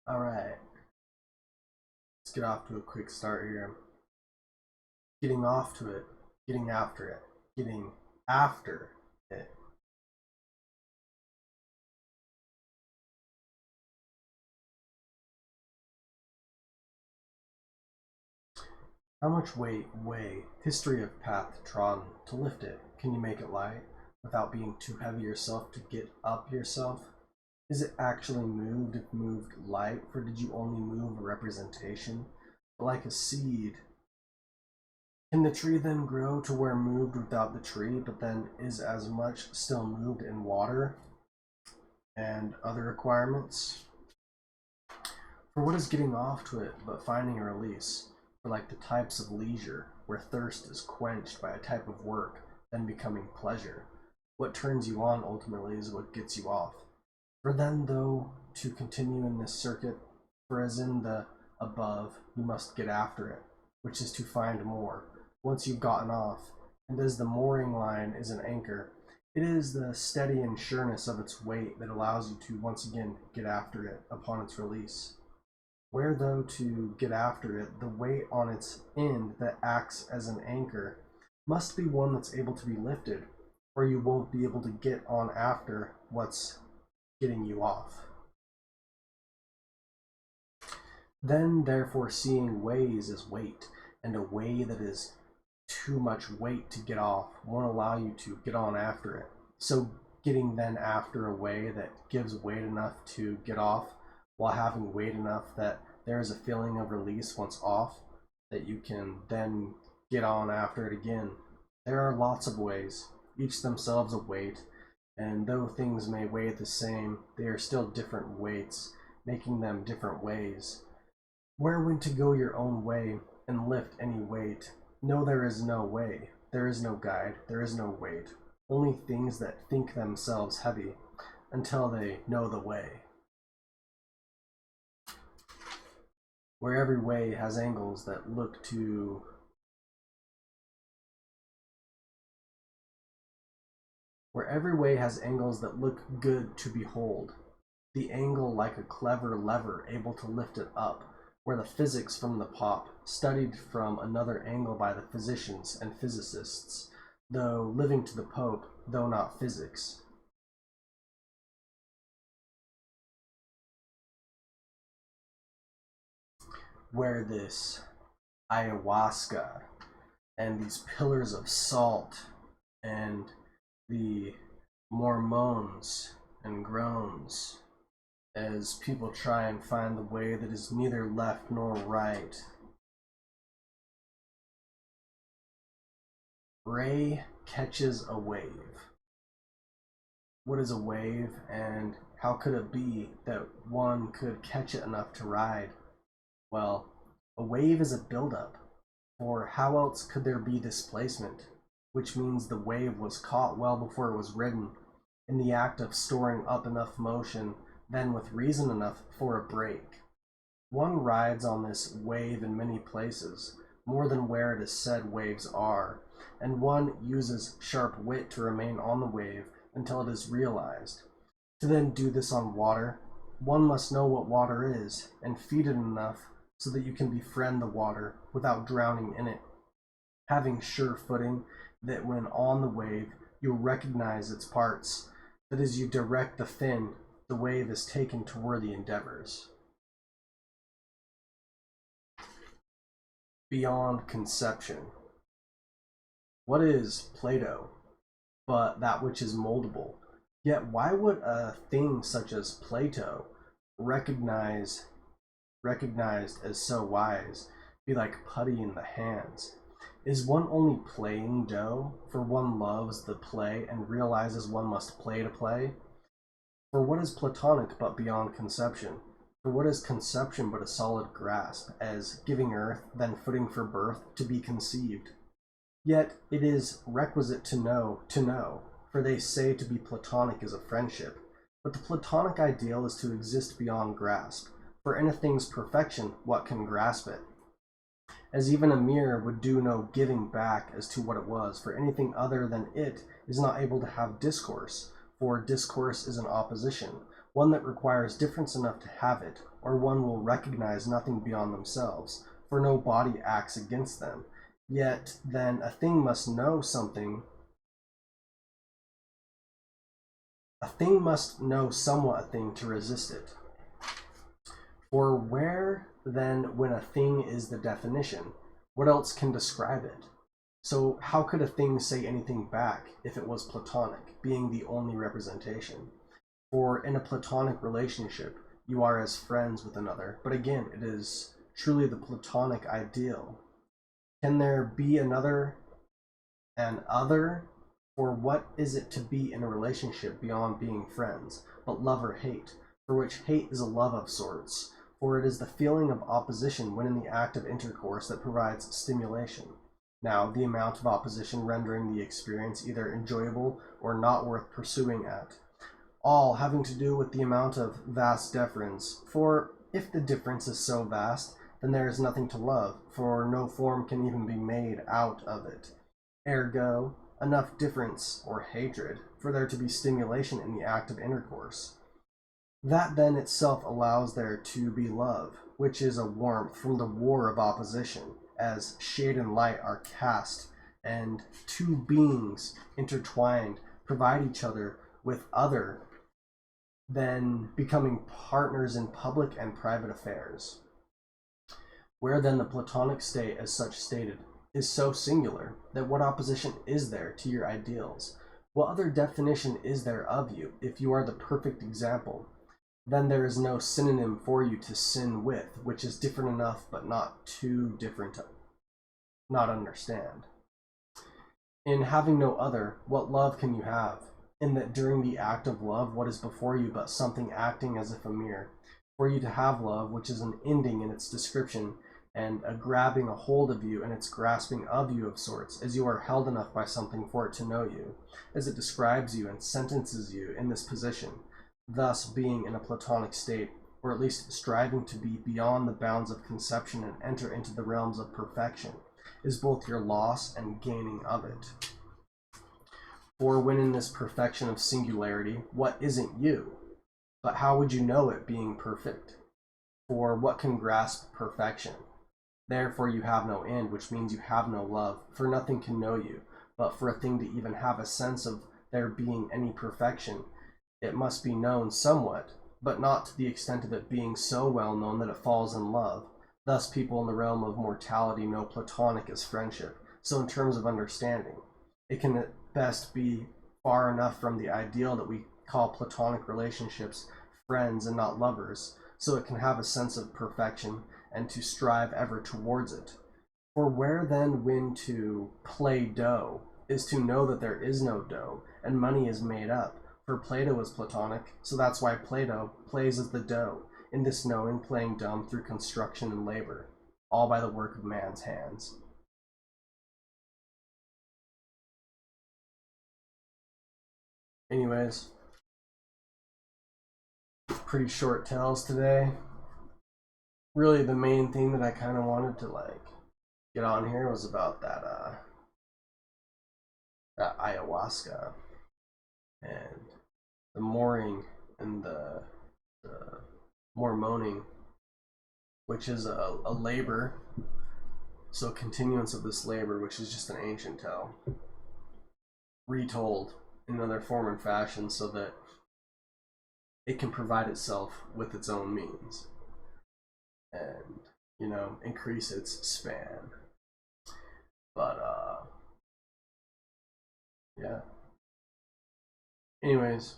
All right, let's get off to a quick start here. Getting off to it, getting after it, getting after it. How much weight weigh history of path trodden to lift it? Can you make it light without being too heavy yourself to get up yourself? Is it actually moved if moved light, for did you only move a representation? Like a seed, can the tree then grow to where moved without the tree, but then is as much still moved in water and other requirements? For what is getting off to it but finding a release? For like the types of leisure, where thirst is quenched by a type of work, then becoming pleasure. What turns you on ultimately is what gets you off. For then, though, to continue in this circuit, for as in the above, you must get after it, which is to find more, once you've gotten off. And as the mooring line is an anchor, it is the steady and sureness of its weight that allows you to once again get after it upon its release. Where, though, to get after it, the weight on its end that acts as an anchor must be one that's able to be lifted, or you won't be able to get on after what's getting you off. Then, therefore, seeing ways as weight, and a way that is too much weight to get off won't allow you to get on after it. So, getting then after a way that gives weight enough to get off while having weight enough that there is a feeling of release once off that you can then get on after it again. There are lots of ways, each themselves a weight, and though things may weigh the same, they are still different weights, making them different ways. Where when to go your own way and lift any weight? No, there is no way, there is no guide, there is no weight, only things that think themselves heavy until they know the way. Where every way has angles that look to where every way has angles that look good to behold, the angle like a clever lever able to lift it up, where the physics from the pop, studied from another angle by the physicians and physicists, though living to the Pope, though not physics. Where this ayahuasca and these pillars of salt and the mormones and groans as people try and find the way that is neither left nor right. Ray catches a wave. What is a wave, and how could it be that one could catch it enough to ride? Well, a wave is a buildup, for how else could there be displacement? Which means the wave was caught well before it was ridden, in the act of storing up enough motion, then with reason enough for a break. One rides on this wave in many places, more than where it is said waves are, and one uses sharp wit to remain on the wave until it is realized. To then do this on water, one must know what water is, and feed it enough so that you can befriend the water without drowning in it, having sure footing that when on the wave you recognize its parts, that as you direct the fin, the wave is taken to worthy endeavors. Beyond conception. What is Plato but that which is moldable? Yet why would a thing such as Plato, recognized as so wise, be like putty in the hands? Is one only playing dough, for one loves the play and realizes one must play to play? For what is Platonic but beyond conception? For what is conception but a solid grasp, as giving earth, then footing for birth, to be conceived? Yet it is requisite to know, for they say to be Platonic is a friendship. But the Platonic ideal is to exist beyond grasp, for in a thing's perfection, what can grasp it? As even a mirror would do no giving back as to what it was, for anything other than it is not able to have discourse, for discourse is an opposition, one that requires difference enough to have it, or one will recognize nothing beyond themselves, for no body acts against them. Yet then a thing must know something. A thing must know somewhat a thing to resist it. For where then, when a thing is the definition, what else can describe it? So how could a thing say anything back if it was Platonic, being the only representation? For in a Platonic relationship, you are as friends with another, but again, it is truly the Platonic ideal. Can there be another, an other? For what is it to be in a relationship beyond being friends, but love or hate, for which hate is a love of sorts, for it is the feeling of opposition when in the act of intercourse that provides stimulation. Now, the amount of opposition rendering the experience either enjoyable or not worth pursuing at. All having to do with the amount of vast difference, for if the difference is so vast, then there is nothing to love, for no form can even be made out of it. Ergo, enough difference or hatred for there to be stimulation in the act of intercourse. That then itself allows there to be love, which is a warmth from the war of opposition, as shade and light are cast, and two beings intertwined provide each other with other, then becoming partners in public and private affairs. Where then the Platonic state, as such stated, is so singular that what opposition is there to your ideals? What other definition is there of you if you are the perfect example? Then there is no synonym for you to sin with, which is different enough but not too different to not understand. In having no other, what love can you have? In that during the act of love, what is before you but something acting as if a mirror? For you to have love, which is an ending in its description, and a grabbing a hold of you and its grasping of you of sorts, as you are held enough by something for it to know you, as it describes you and sentences you in this position, thus being in a Platonic state, or at least striving to be beyond the bounds of conception and enter into the realms of perfection, is both your loss and gaining of it. For when in this perfection of singularity, what isn't you? But how would you know it being perfect? For what can grasp perfection? Therefore you have no end, which means you have no love, for nothing can know you. But for a thing to even have a sense of there being any perfection, it must be known somewhat, but not to the extent of it being so well known that it falls in love. Thus people in the realm of mortality know Platonic as friendship. So in terms of understanding, it can at best be far enough from the ideal that we call Platonic relationships friends and not lovers, so it can have a sense of perfection and to strive ever towards it. For where then when to play dough is to know that there is no dough, and money is made up. For Plato is Platonic, so that's why Plato plays as the dough, in this knowing playing dumb through construction and labor, all by the work of man's hands. Anyways, pretty short tales today. Really the main thing that I kind of wanted to get on here was about that ayahuasca and the mooring and the mormoning, which is a labor, so continuance of this labor, which is just an ancient tale retold in another form and fashion so that it can provide itself with its own means and increase its span. But yeah, anyways,